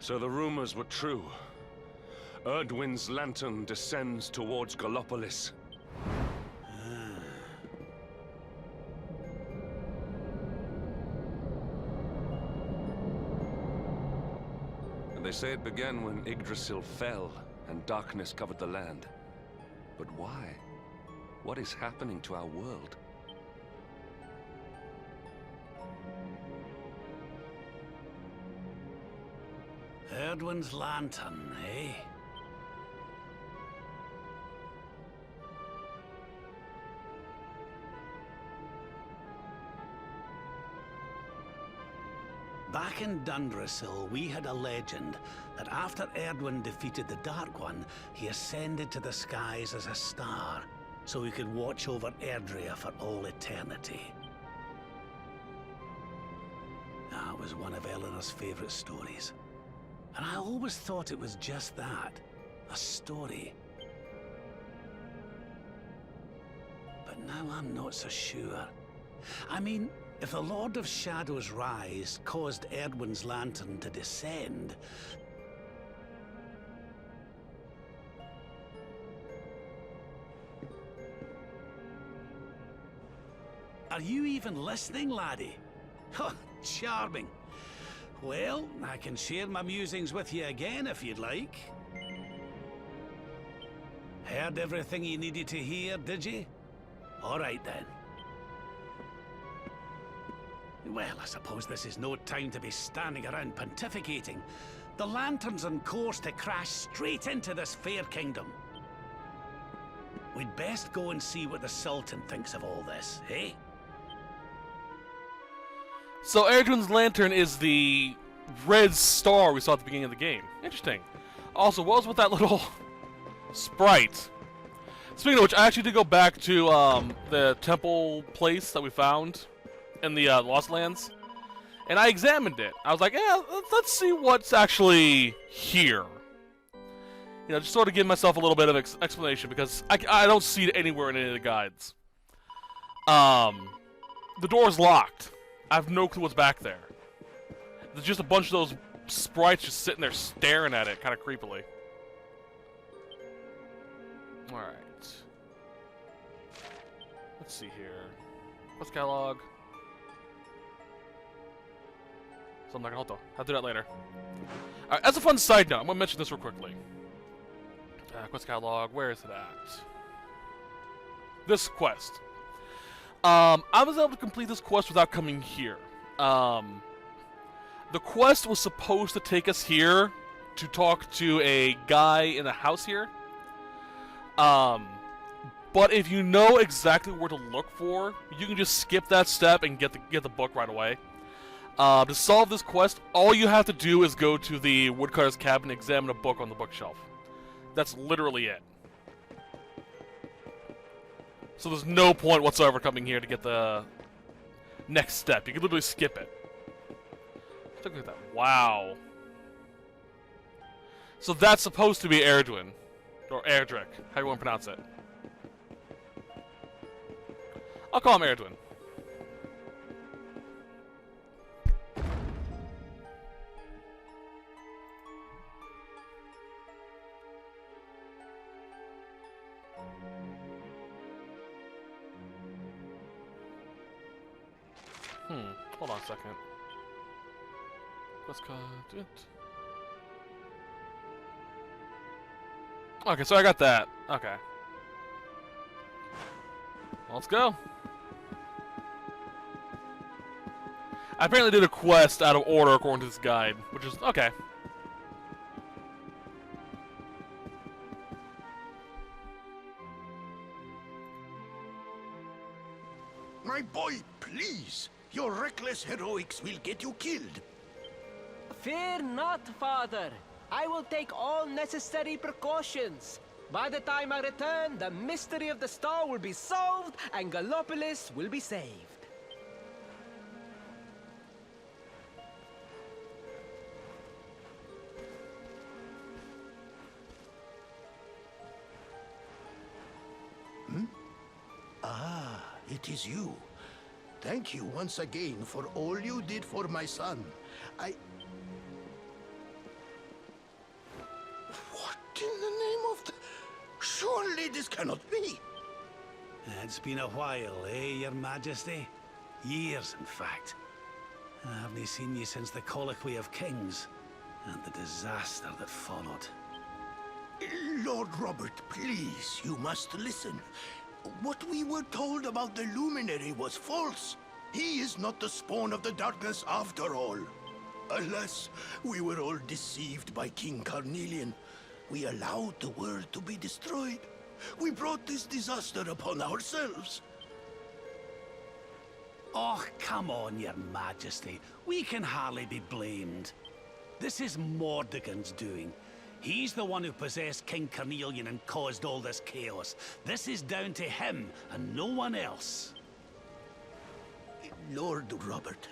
So the rumors were true. Erdwin's lantern descends towards Gallopolis. And they say it began when Yggdrasil fell and darkness covered the land. But why? What is happening to our world? Erdwin's lantern, eh? Back in Dundrasil, we had a legend that after Erdwin defeated the Dark One, he ascended to the skies as a star, so he could watch over Erdrea for all eternity. That was one of Eleanor's favorite stories. And I always thought it was just that, a story. But now I'm not so sure. I mean, if the Lord of Shadow's rise caused Erdwin's lantern to descend... Are you even listening, laddie? Oh, charming. Well, I can share my musings with you again if you'd like. Heard everything you needed to hear, did you? All right then. Well, I suppose this is no time to be standing around pontificating. The lantern's on course to crash straight into this fair kingdom. We'd best go and see what the Sultan thinks of all this, eh? So Erdwin's lantern is the red star we saw at the beginning of the game. Interesting. Also, what was with that little sprite? Speaking of which, I actually did go back to the temple place that we found in the Lost Lands, and I examined it. I was like, yeah, let's see what's actually here. You know, just sort of give myself a little bit of explanation, because I don't see it anywhere in any of the guides. The door's locked. I have no clue what's back there. There's just a bunch of those sprites just sitting there staring at it, kind of creepily. Alright. Let's see here. Quest catalog. So I'm not gonna I'll do that later. Alright, as a fun side note, I'm gonna mention this real quickly. Quest catalog, where is it at? This quest. I was able to complete this quest without coming here. The quest was supposed to take us here to talk to a guy in a house here. But if you know exactly where to look for, you can just skip that step and get the book right away. To solve this quest, all you have to do is go to the woodcutter's cabin and examine a book on the bookshelf. That's literally it. So there's no point whatsoever coming here to get the next step. You can literally skip it. Look at that. Wow. So that's supposed to be Erdwin. Or Erdrick, how you want to pronounce it. I'll call him Erdwin. Hold on a second. Quest card. Okay, so I got that. Okay. Let's go. I apparently did a quest out of order according to this guide, which is okay. My boy, please! Your reckless heroics will get you killed. Fear not, Father. I will take all necessary precautions. By the time I return, the mystery of the star will be solved and Gallopolis will be saved. Ah, it is you. Thank you once again for all you did for my son. This cannot be. It's been a while, eh, Your Majesty? Years, in fact. I haven't seen you since the Colloquy of Kings, and the disaster that followed. Lord Robert, please, you must listen. What we were told about the Luminary was false. He is not the spawn of the darkness after all. Alas, we were all deceived by King Carnelian. We allowed the world to be destroyed. We brought this disaster upon ourselves. Oh, come on, Your Majesty. We can hardly be blamed. This is Mordegon's doing. He's the one who possessed King Carnelian and caused all this chaos. This is down to him and no one else. Lord Robert.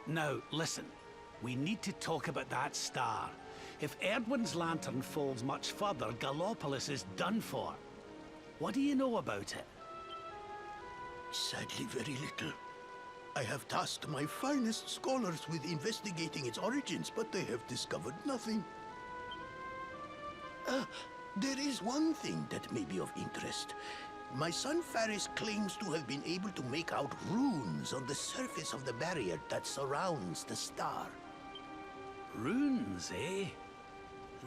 Now, listen. We need to talk about that star. If Erdwin's lantern falls much further, Gallopolis is done for. What do you know about it? Sadly, very little. I have tasked my finest scholars with investigating its origins, but they have discovered nothing. There is one thing that may be of interest. My son Faris claims to have been able to make out runes on the surface of the barrier that surrounds the star. Runes, eh?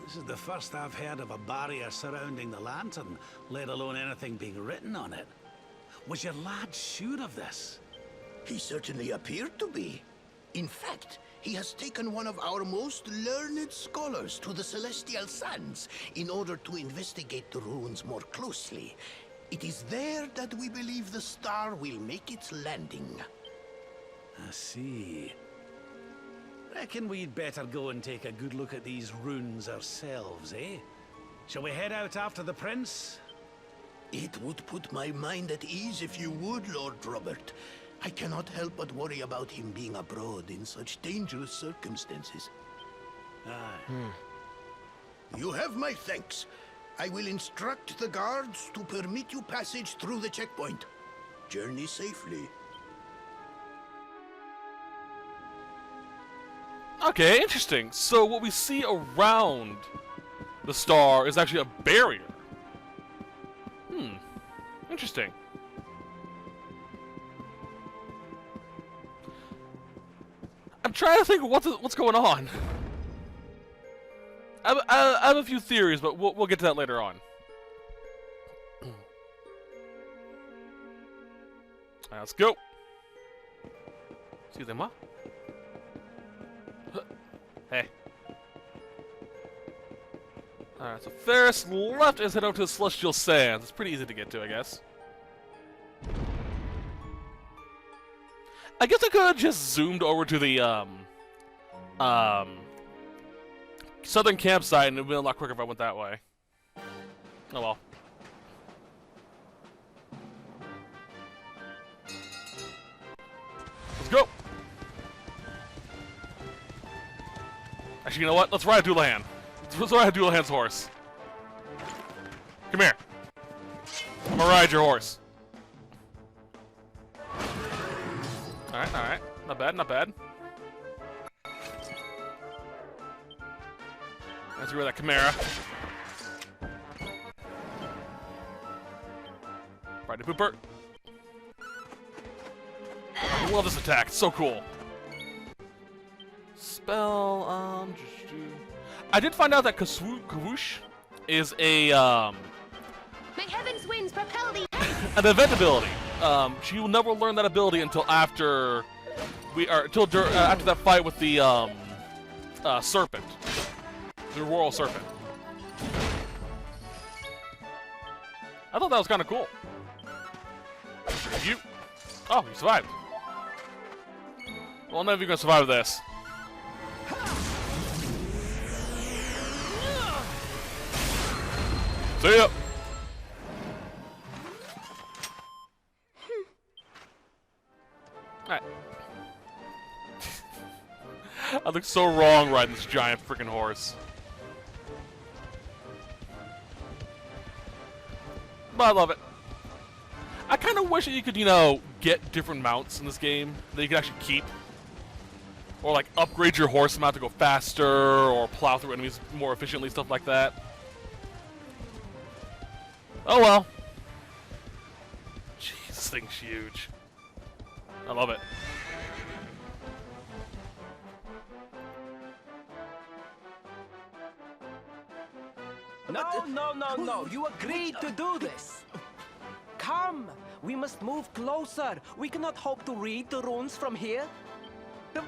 This is the first I've heard of a barrier surrounding the lantern, let alone anything being written on it. Was your lad sure of this? He certainly appeared to be. In fact, he has taken one of our most learned scholars to the Celestial Sands in order to investigate the runes more closely. It is there that we believe the star will make its landing. I see. Reckon we'd better go and take a good look at these runes ourselves, eh? Shall we head out after the prince? It would put my mind at ease if you would, Lord Robert. I cannot help but worry about him being abroad in such dangerous circumstances. Aye. You have my thanks. I will instruct the guards to permit you passage through the checkpoint. Journey safely. Okay, interesting. So what we see around the star is actually a barrier. Interesting. I'm trying to think of what's going on. I have a few theories, but we'll get to that later on. Alright, let's go. Excusez-moi. Hey. Alright, so Ferris left is head over to the Celestial Sands. It's pretty easy to get to, I guess. I guess I could have just zoomed over to the, southern campsite, and it would have been a lot quicker if I went that way. Oh well. Let's go! Actually, you know what? Let's ride Doulahan. Let's ride Doulahan's horse. Come here. I'm gonna ride your horse. Alright, alright. Not bad, not bad. Let's go with that Chimera. Ride the Pooper. I love this attack. It's so cool. Spell, I did find out that Kawoosh is a, May heaven's winds propel thee. an event ability. She will never learn that ability until after after that fight with the, serpent. The Royal Serpent. I thought that was kind of cool. You. Oh, you survived. Well, none of you are going to survive this. See ya! Alright. I look so wrong riding this giant freaking horse. But I love it. I kind of wish that you could, you know, get different mounts in this game that you could actually keep. Or, like, upgrade your horse mount to go faster, or plow through enemies more efficiently, stuff like that. Oh well. Jeez, this thing's huge. I love it. No. You agreed to do this. Come. We must move closer. We cannot hope to read the runes from here.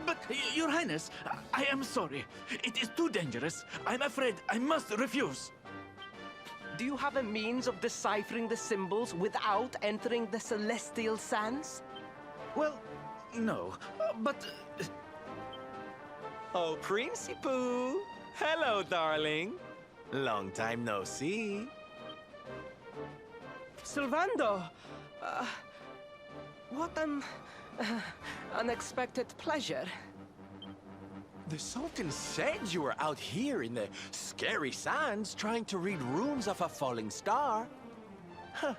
But, Your Highness, I am sorry. It is too dangerous. I'm afraid I must refuse. Do you have a means of deciphering the symbols without entering the celestial sands? Well, no, but... Oh, Principoo! Hello, darling. Long time no see. Sylvando! What an unexpected pleasure. The Sultan said you were out here in the scary sands trying to read runes of a falling star. Huh.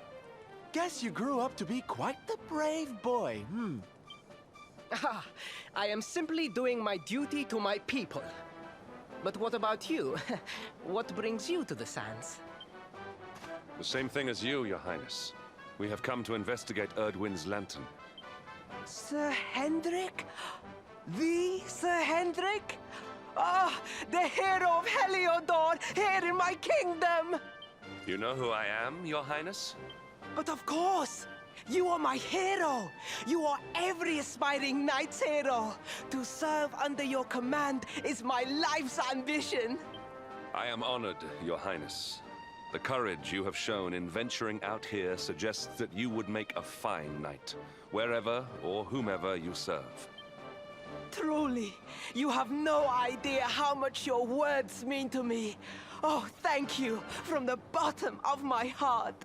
Guess you grew up to be quite the brave boy, I am simply doing my duty to my people. But what about you? What brings you to the sands? The same thing as you, Your Highness. We have come to investigate Erdwin's lantern. Sir Hendrik? The Sir Hendrik? Ah, the hero of Heliodor, here in my kingdom! You know who I am, Your Highness? But of course! You are my hero! You are every aspiring knight's hero! To serve under your command is my life's ambition! I am honored, Your Highness. The courage you have shown in venturing out here suggests that you would make a fine knight, wherever or whomever you serve. Truly, you have no idea how much your words mean to me. Oh, thank you from the bottom of my heart.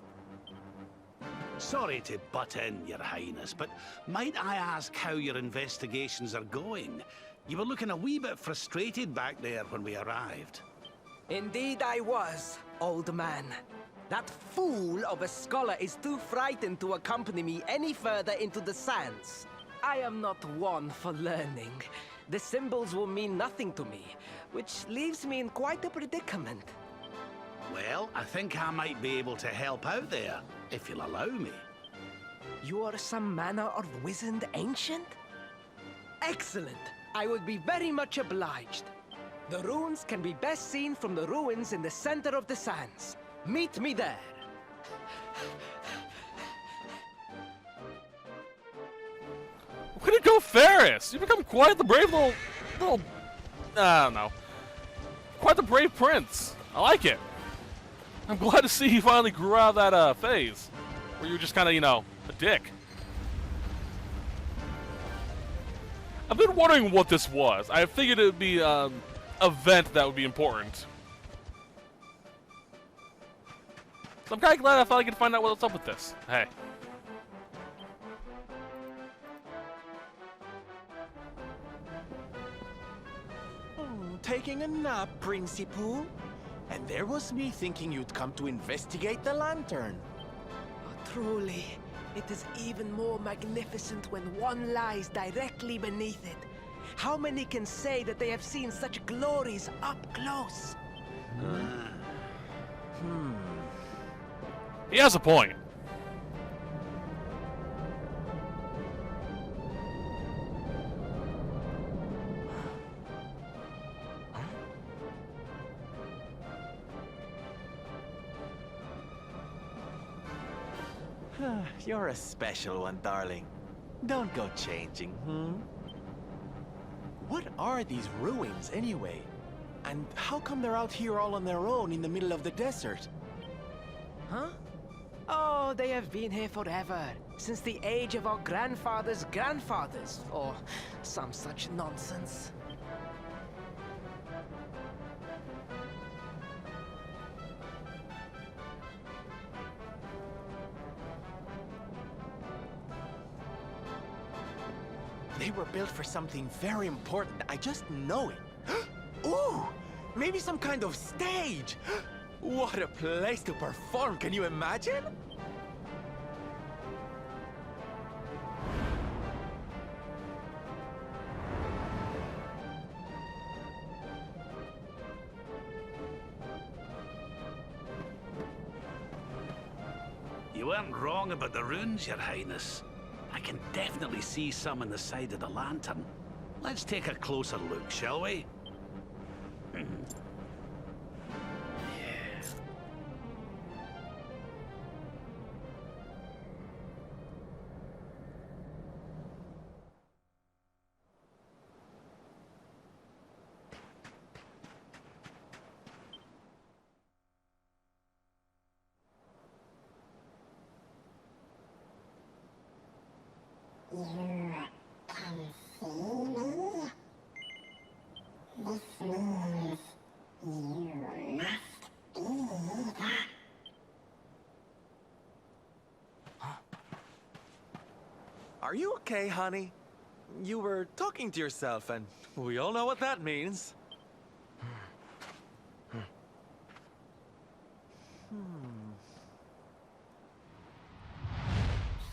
Sorry to butt in, Your Highness, but might I ask how your investigations are going? You were looking a wee bit frustrated back there when we arrived. Indeed I was, old man. That fool of a scholar is too frightened to accompany me any further into the sands. I am not one for learning. The symbols will mean nothing to me, which leaves me in quite a predicament. Well, I think I might be able to help out there, if you'll allow me. You are some manner of wizened ancient? Excellent! I would be very much obliged. The runes can be best seen from the ruins in the center of the sands. Meet me there. Way to go, Ferris! You become quite the brave little... I don't know. Quite the brave prince. I like it. I'm glad to see you finally grew out of that phase. Where you were just kind of, you know, a dick. I've been wondering what this was. I figured it would be an event that would be important. So I'm kind of glad I finally get to find out what's up with this. Hey. Taking a nap, Principoo? And there was me thinking you'd come to investigate the lantern. Oh, truly, it is even more magnificent when one lies directly beneath it. How many can say that they have seen such glories up close? He has a point. You're a special one, darling. Don't go changing, What are these ruins, anyway? And how come they're out here all on their own in the middle of the desert? Huh? Oh, they have been here forever. Since the age of our grandfathers' grandfathers, or some such nonsense. They were built for something very important. I just know it. Ooh! Maybe some kind of stage! What a place to perform, can you imagine? You weren't wrong about the runes, Your Highness. I can definitely see some on the side of the lantern. Let's take a closer look, shall we? You can see me? This means you must be that. Are you okay, honey? You were talking to yourself, and we all know what that means.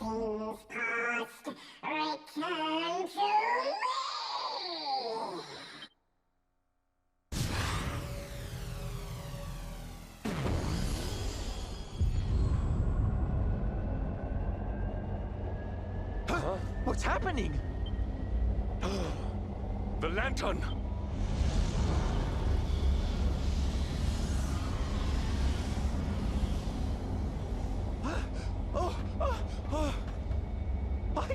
Things past, return to me! What's happening? The lantern!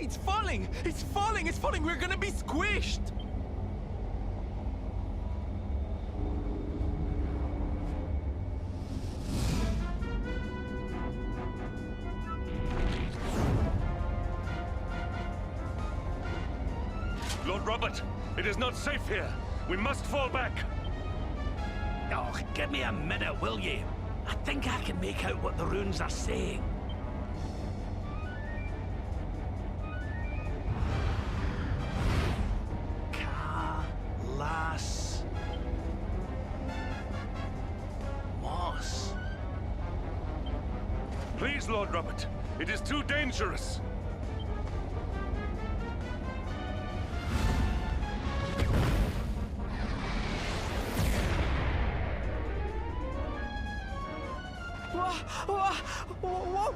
It's falling! It's falling! It's falling! We're gonna be squished! Lord Robert, it is not safe here. We must fall back. Oh, give me a minute, will you? I think I can make out what the runes are saying. Las Moss. Please, Lord Robert, it is too dangerous.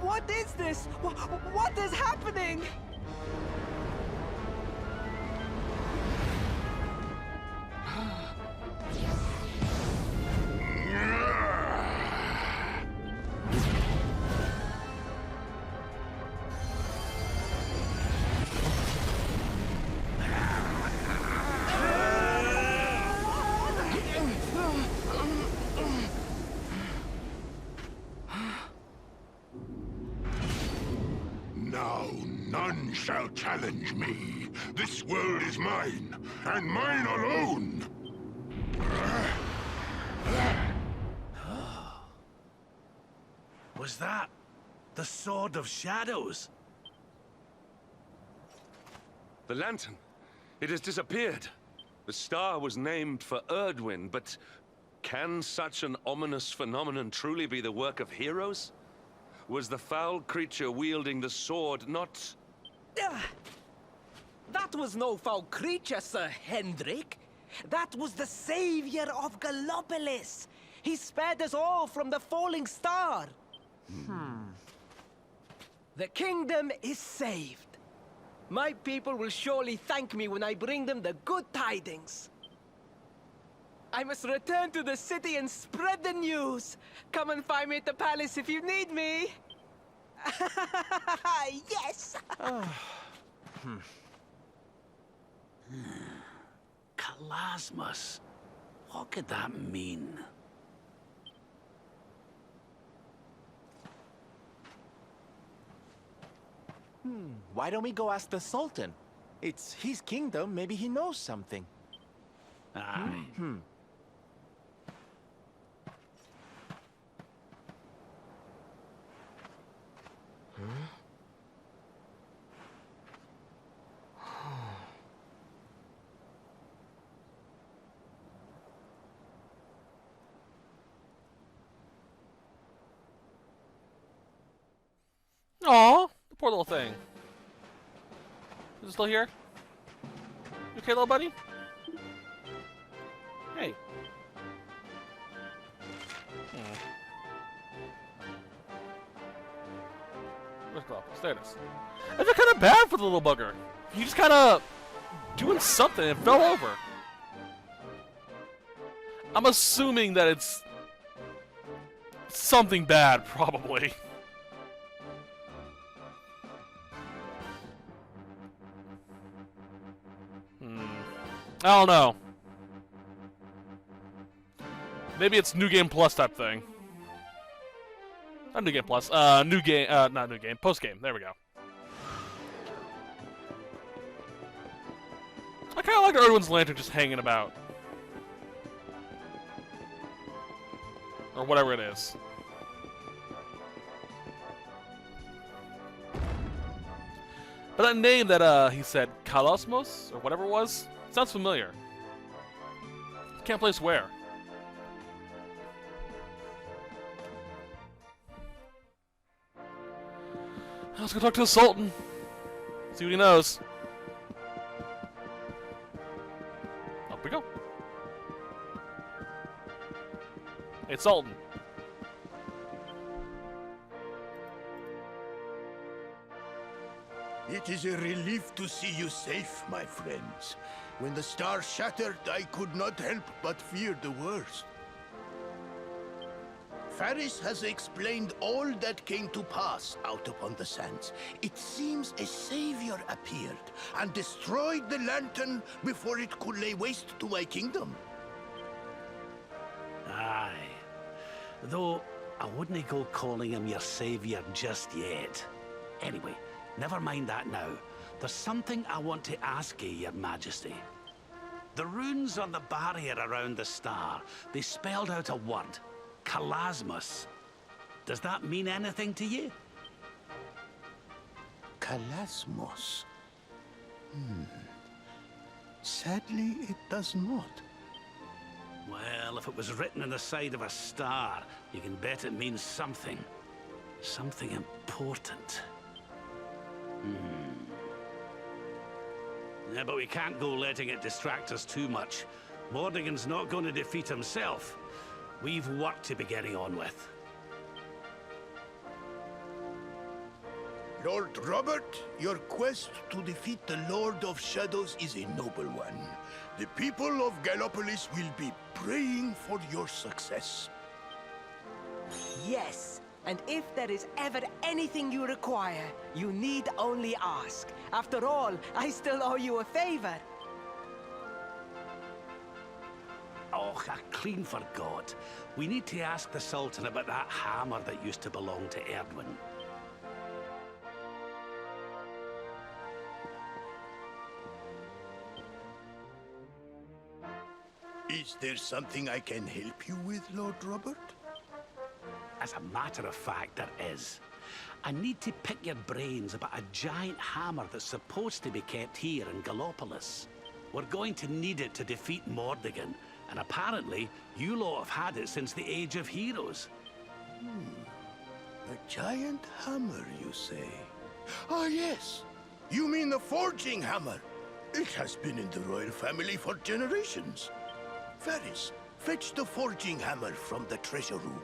What is this? What is happening? Now none shall challenge me. This world is mine, and mine alone. Was that the Sword of Shadows? The lantern. It has disappeared. The star was named for Erdwin, but can such an ominous phenomenon truly be the work of heroes? Was the foul creature wielding the sword not... That was no foul creature, Sir Hendrik. That was the savior of Gallopolis. He spared us all from the falling star. The kingdom is saved. My people will surely thank me when I bring them the good tidings. I must return to the city and spread the news. Come and find me at the palace if you need me. Yes! Kalasmus. What could that mean? Why don't we go ask the Sultan? It's his kingdom, maybe he knows something. Aye. Aw, the poor little thing. Is it still here? You okay, little buddy? Hey. Octopus. There it is. I feel kind of bad for the little bugger. He just kind of doing something and fell over. I'm assuming that it's something bad, probably. I don't know. Maybe it's New Game Plus type thing. Not New Game Plus. New Game. Not New Game. Post Game. There we go. I kind of like Erdwin's lantern just hanging about. Or whatever it is. But that name that he said, Kalosmos, or whatever it was, sounds familiar. Can't place where. Let's go talk to the Sultan. See what he knows. Up we go. Hey, Sultan. It is a relief to see you safe, my friends. When the star shattered, I could not help but fear the worst. Faris has explained all that came to pass out upon the sands. It seems a savior appeared and destroyed the lantern before it could lay waste to my kingdom. Aye. Though, I wouldn't go calling him your savior just yet. Anyway, never mind that now. There's something I want to ask you, your majesty. The runes on the barrier around the star, they spelled out a word. Kalasmus. Does that mean anything to you? Kalasmos. Sadly, it does not. Well, if it was written on the side of a star, you can bet it means something. Something important. Yeah, but we can't go letting it distract us too much. Mordigan's not going to defeat himself. We've work to be getting on with. Lord Robert, your quest to defeat the Lord of Shadows is a noble one. The people of Gallopolis will be praying for your success. Yes, and if there is ever anything you require, you need only ask. After all, I still owe you a favor. Oh, I clean forgot. We need to ask the Sultan about that hammer that used to belong to Erdwin. Is there something I can help you with, Lord Robert? As a matter of fact, there is. I need to pick your brains about a giant hammer that's supposed to be kept here in Gallopolis. We're going to need it to defeat Mordigan, and apparently, you lot have had it since the Age of Heroes. A giant hammer, you say? Ah, yes. You mean the forging hammer. It has been in the royal family for generations. Faris, fetch the forging hammer from the treasure room.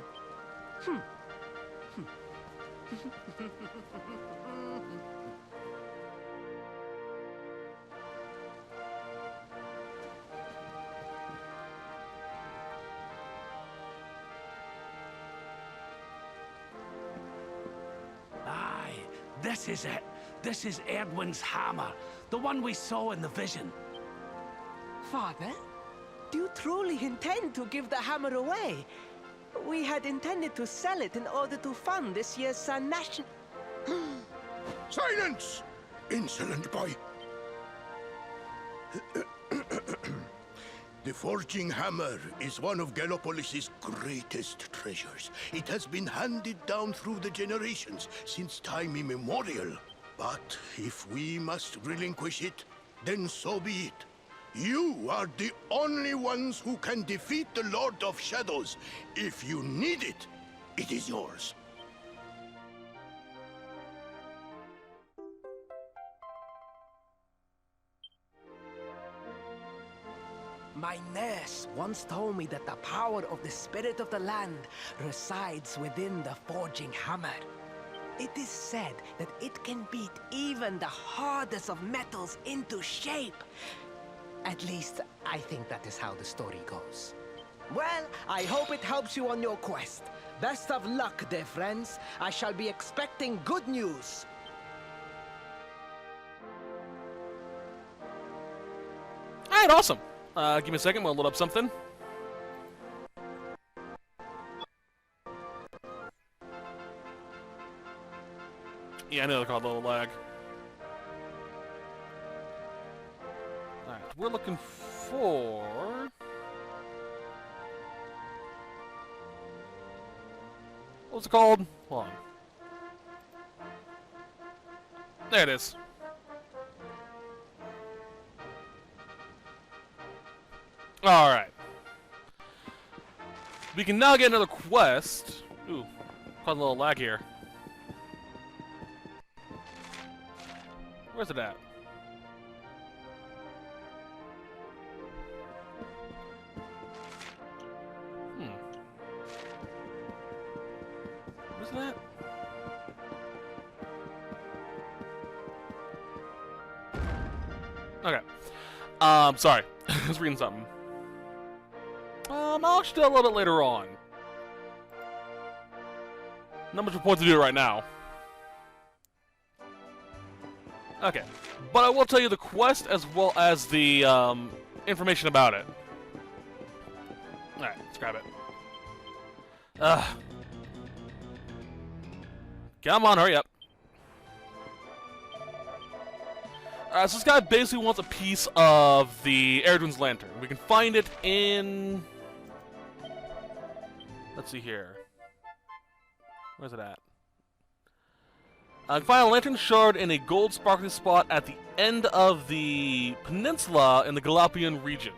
Aye, this is it. This is Erdwin's hammer, the one we saw in the vision. Father, do you truly intend to give the hammer away? We had intended to sell it in order to fund this year's national... Silence! Insolent boy! The forging hammer is one of Gallopolis' greatest treasures. It has been handed down through the generations since time immemorial. But if we must relinquish it, then so be it. You are the only ones who can defeat the Lord of Shadows. If you need it, it is yours. My nurse once told me that the power of the spirit of the land resides within the forging hammer. It is said that it can beat even the hardest of metals into shape. At least, I think that is how the story goes. Well, I hope it helps you on your quest. Best of luck, dear friends. I shall be expecting good news. Alright, awesome. Give me a second, we'll load up something. Yeah, I know they call it a little lag. Alright, we're looking for... What's it called? Hold on. There it is. Alright. We can now get another quest. Ooh, caused a little lag here. Where's it at? Where's that? Okay. Sorry. I was reading something. I'll actually do a little bit later on. Not much point to do right now. Okay. But I will tell you the quest as well as the information about it. Alright, let's grab it. Come on, hurry up. So this guy basically wants a piece of the Erdwin's lantern. We can find it in... Let's see here. Where's it at? I can find a lantern shard in a gold sparkling spot at the end of the peninsula in the Galapian region.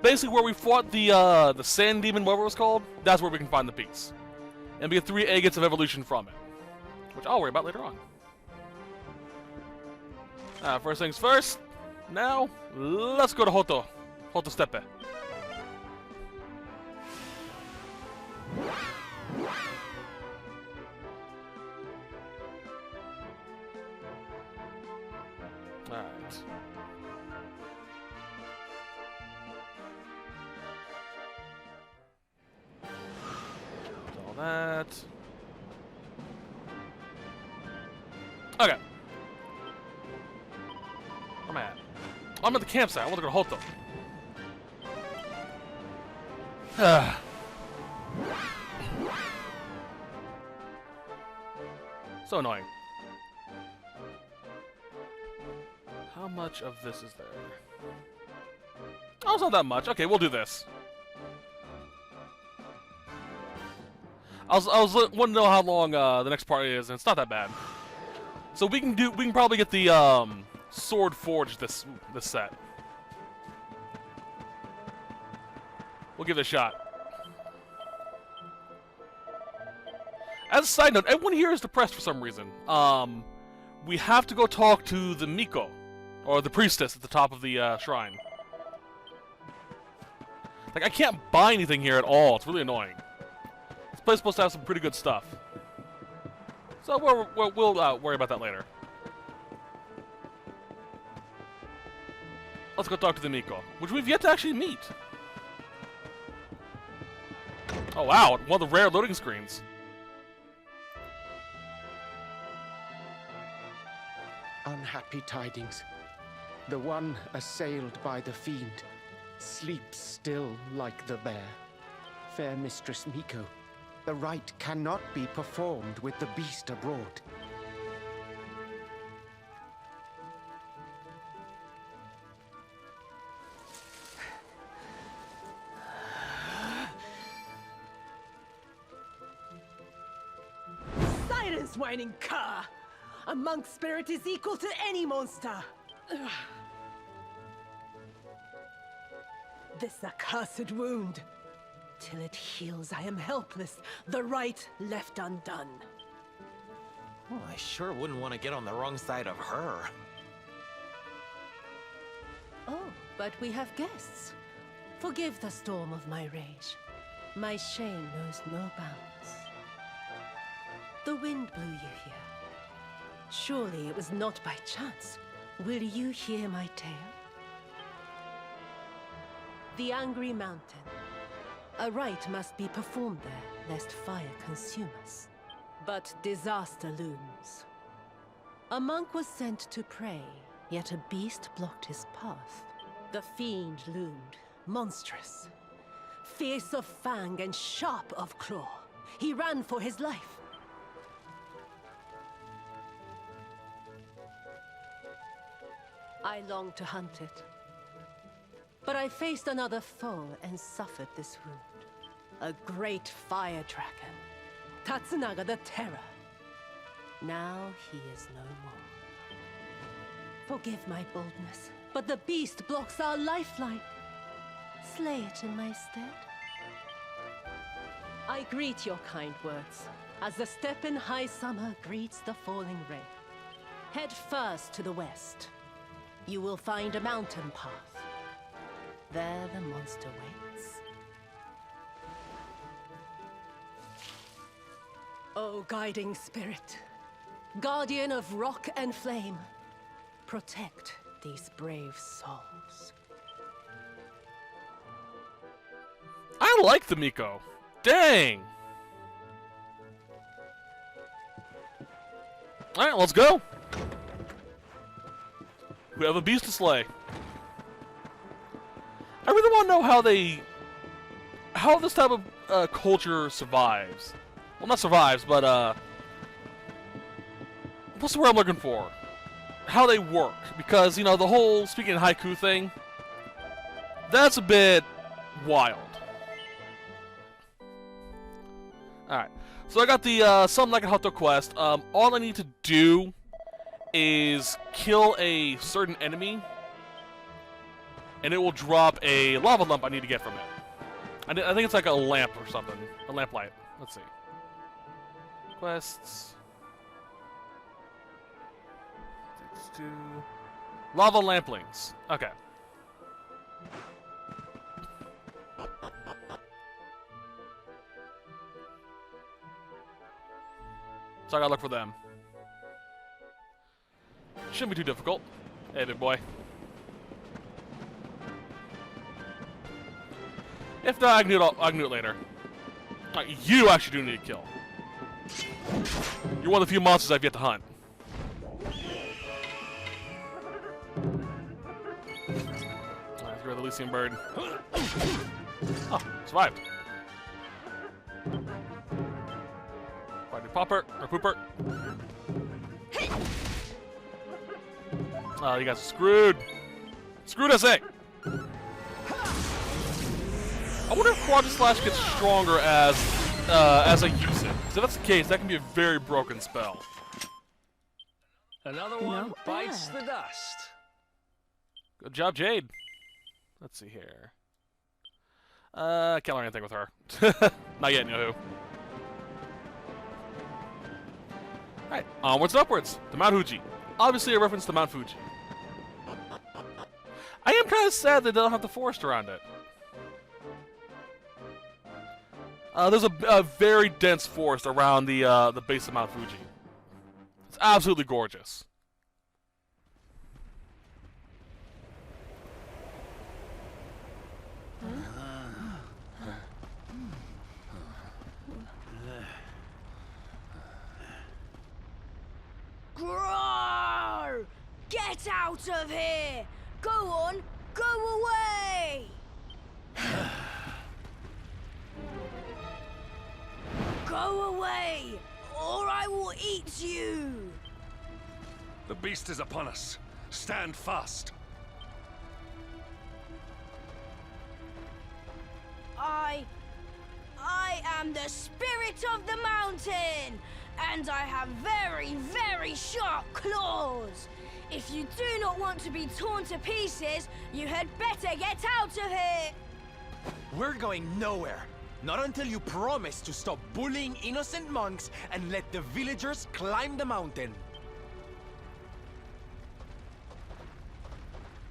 Basically where we fought the sand demon, whatever it was called, that's where we can find the piece. And we get 3 agates of evolution from it. Which I'll worry about later on. First things first. Now, let's go to Hoto Steppe. Alright. All that. Okay. Where am I at? Oh, I'm at the campsite. I want to go to Hoto. So annoying. How much of this is there? Oh, it's not that much. Okay, we'll do this. I was wanting to know how long the next part is, and it's not that bad. So we can probably get the sword forged this set. We'll give it a shot. As a side note, everyone here is depressed for some reason. We have to go talk to the Miko, or the priestess at the top of the shrine. Like, I can't buy anything here at all. It's really annoying. This place is supposed to have some pretty good stuff. So we'll worry about that later. Let's go talk to the Miko, which we've yet to actually meet. Oh wow, one of the rare loading screens. Unhappy tidings. The one assailed by the fiend sleeps still like the bear. Fair Mistress Miko, the rite cannot be performed with the beast abroad. Silence, whining cur! A monk spirit is equal to any monster! This accursed wound. Till it heals, I am helpless. The rite left undone. Well, I sure wouldn't want to get on the wrong side of her. Oh, but we have guests. Forgive the storm of my rage. My shame knows no bounds. The wind blew you here. Surely it was not by chance. Will you hear my tale? The Angry Mountain. A rite must be performed there, lest fire consume us. But disaster looms. A monk was sent to pray, yet a beast blocked his path. The fiend loomed, monstrous. Fierce of fang and sharp of claw. He ran for his life. I longed to hunt it. But I faced another foe and suffered this wound. A great fire dragon. Tatsunaga the Terror. Now he is no more. Forgive my boldness, but the beast blocks our lifeline. Slay it in my stead. I greet your kind words, as the steppe in high summer greets the falling rain. Head first to the west. You will find a mountain path. There the monster waits. O guiding spirit, guardian of rock and flame, protect these brave souls. I like the Miko. Dang! Alright, let's go! We have a beast to slay. I really want to know how this type of culture survives. Well, not survives, but what's the word I'm looking for? How they work, because you know the whole speaking in haiku thing. That's a bit wild. All right, so I got the Something Like a Hato quest. All I need to do is kill a certain enemy, and it will drop a lava lump I need to get from it. I think it's like a lamp or something. A lamp light. Let's see. Quests. Let's do... Lava lamplings. Okay. So I gotta look for them. Shouldn't be too difficult. Hey, big boy. If not, I can do it later. You actually do need to kill. You're one of the few monsters I've yet to hunt. Alright, grab the Elysian bird. Oh, survived. Why did Popper or Pooper? Oh, you guys are screwed. Screwed, I say. I wonder if Quadra Slash gets stronger as I use it. So if that's the case, that can be a very broken spell. Another one bites the dust. Good job, Jade. Let's see here. Can't learn anything with her. Not yet, no. Alright, onwards and upwards to Mount Fuji. Obviously a reference to Mount Fuji. I am kind of sad they don't have the forest around it. There's a very dense forest around the base of Mount Fuji. It's absolutely gorgeous. Groar! Get out of here! Go on, go away! Go away, or I will eat you! The beast is upon us. Stand fast. I am the spirit of the mountain, and I have very, very sharp claws. If you do not want to be torn to pieces, you had better get out of here. We're going nowhere. Not until you promise to stop bullying innocent monks and let the villagers climb the mountain.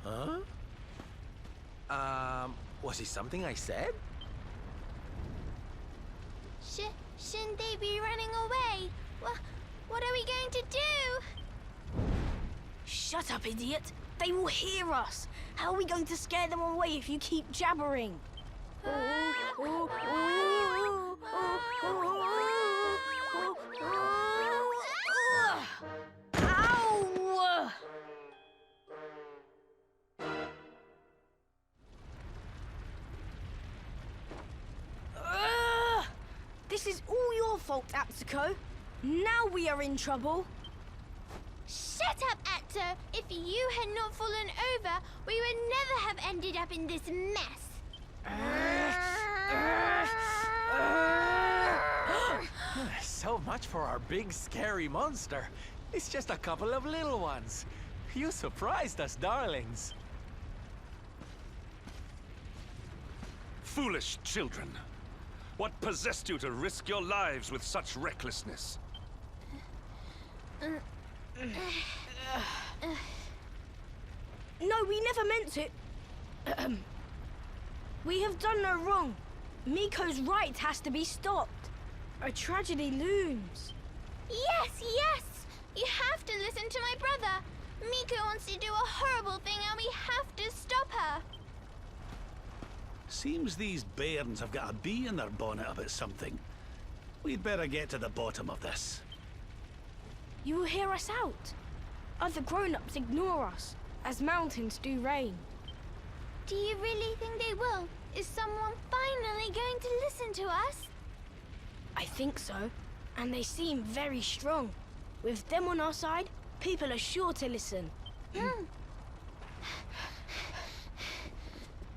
Huh? Was it something I said? Shouldn't they be running away? What are we going to do? Shut up, idiot! They will hear us! How are we going to scare them away if you keep jabbering? Ow! This is all your fault, Aptico. Now we are in trouble. Shut up, Actor! If you had not fallen over, we would never have ended up in this mess. So much for our big, scary monster. It's just a couple of little ones. You surprised us, darlings. Foolish children. What possessed you to risk your lives with such recklessness? No, we never meant to. We have done no wrong. Miko's right has to be stopped. A tragedy looms. Yes, yes! You have to listen to my brother. Miko wants to do a horrible thing and we have to stop her. Seems these bairns have got a bee in their bonnet about something. We'd better get to the bottom of this. You will hear us out. Other grown-ups ignore us, as mountains do rain. Do you really think they will? Is someone finally going to listen to us? I think so, and they seem very strong. With them on our side, people are sure to listen.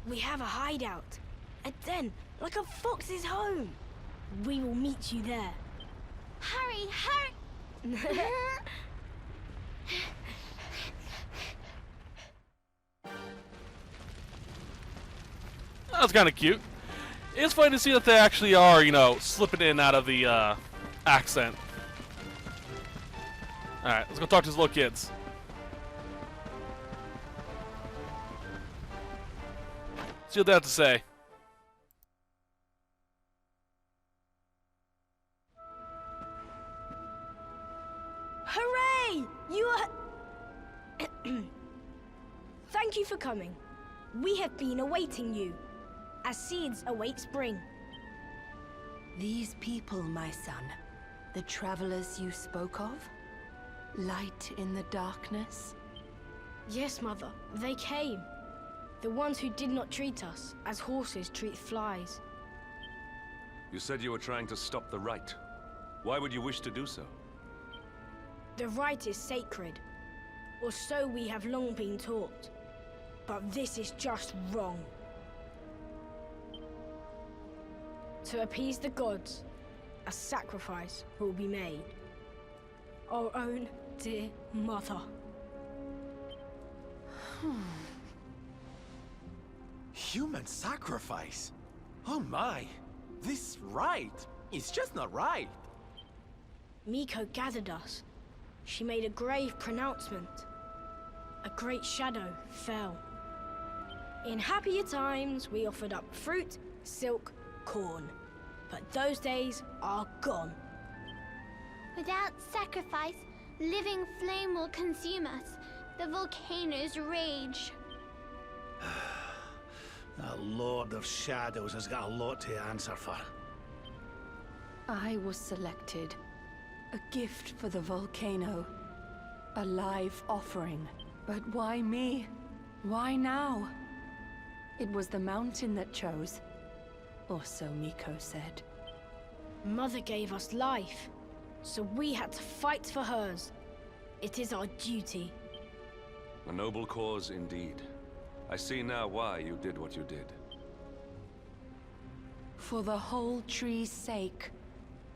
We have a hideout, a den, like a fox's home. We will meet you there. Hurry, hurry! That's kind of cute. It's funny to see that they actually are, you know, slipping in and out of the accent. Alright, let's go talk to these little kids. See what they have to say. Hooray! You are... Thank you for coming. We have been awaiting you, as seeds await spring. These people, my son, the travelers you spoke of? Light in the darkness? Yes, Mother, they came. The ones who did not treat us as horses treat flies. You said you were trying to stop the rite. Why would you wish to do so? The rite is sacred, or so we have long been taught. But this is just wrong. To appease the gods, a sacrifice will be made. Our own dear mother. Human sacrifice? Oh my! This rite is just not right. Miko gathered us. She made a grave pronouncement. A great shadow fell. In happier times, we offered up fruit, silk, corn. But those days are gone. Without sacrifice, living flame will consume us. The volcanoes rage. That Lord of Shadows has got a lot to answer for. I was selected. A gift for the volcano. A live offering. But why me? Why now? It was the mountain that chose. Or so Miko said. Mother gave us life, so we had to fight for hers. It is our duty. A noble cause indeed. I see now why you did what you did. For the whole tree's sake,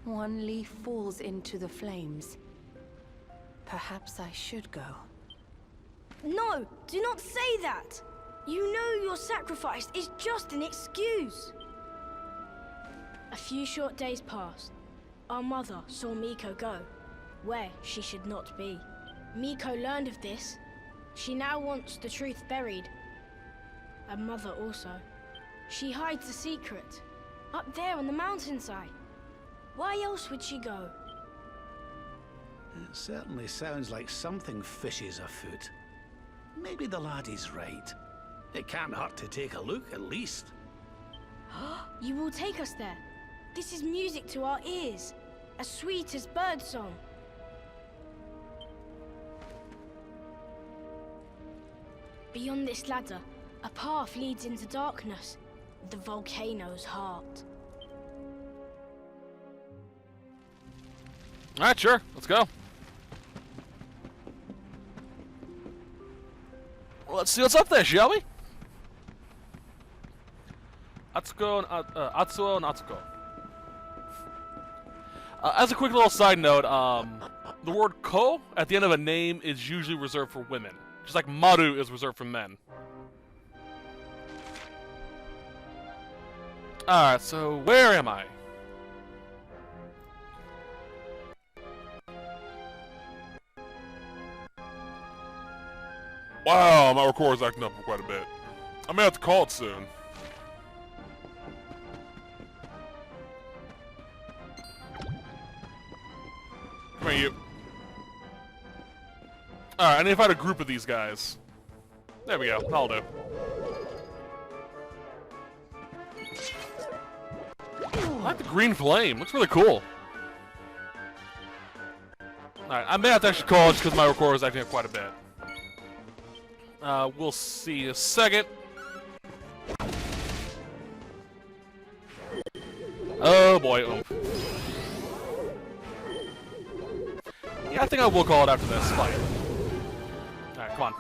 one leaf falls into the flames. Perhaps I should go. No, do not say that! You know your sacrifice is just an excuse. A few short days passed. Our mother saw Miko go, where she should not be. Miko learned of this. She now wants the truth buried. And Mother also. She hides the secret, up there on the mountainside. Why else would she go? It certainly sounds like something fishy's afoot. Maybe the laddie's right. It can't hurt to take a look, at least. You will take us there. This is music to our ears, as sweet as birdsong. Beyond this ladder, a path leads into darkness, the volcano's heart. Alright, sure. Let's go. Well, let's see what's up there, shall we? Atsuko and Atsuo and Atsuko. As a quick little side note, the word ko at the end of a name is usually reserved for women. Just like Maru is reserved for men. Alright, so where am I? Wow, my recorder's acting up quite a bit. I may have to call it soon. Come here, you. Alright, I need to find a group of these guys. There we go. That'll do. I like the green flame. Looks really cool. Alright, I may have to actually call it just because my recorder is acting up quite a bit. We'll see in a second. Oh boy. Oh. Yeah, I think I will call it after this fight. Alright, come on.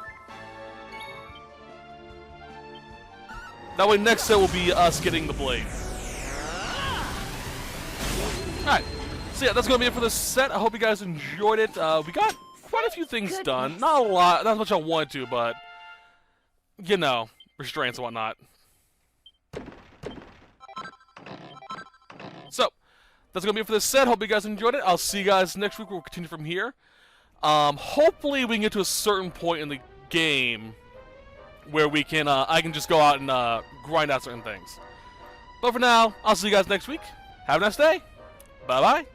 That way next set will be us getting the blade. Alright. So yeah, that's going to be it for this set. I hope you guys enjoyed it. We got quite a few things done. Not a lot, not as much as I wanted to, but you know, restraints and whatnot. So, that's going to be it for this set. Hope you guys enjoyed it. I'll see you guys next week. We'll continue from here. Hopefully we can get to a certain point in the game where we can, I can just go out and grind out certain things. But for now, I'll see you guys next week. Have a nice day. Bye-bye.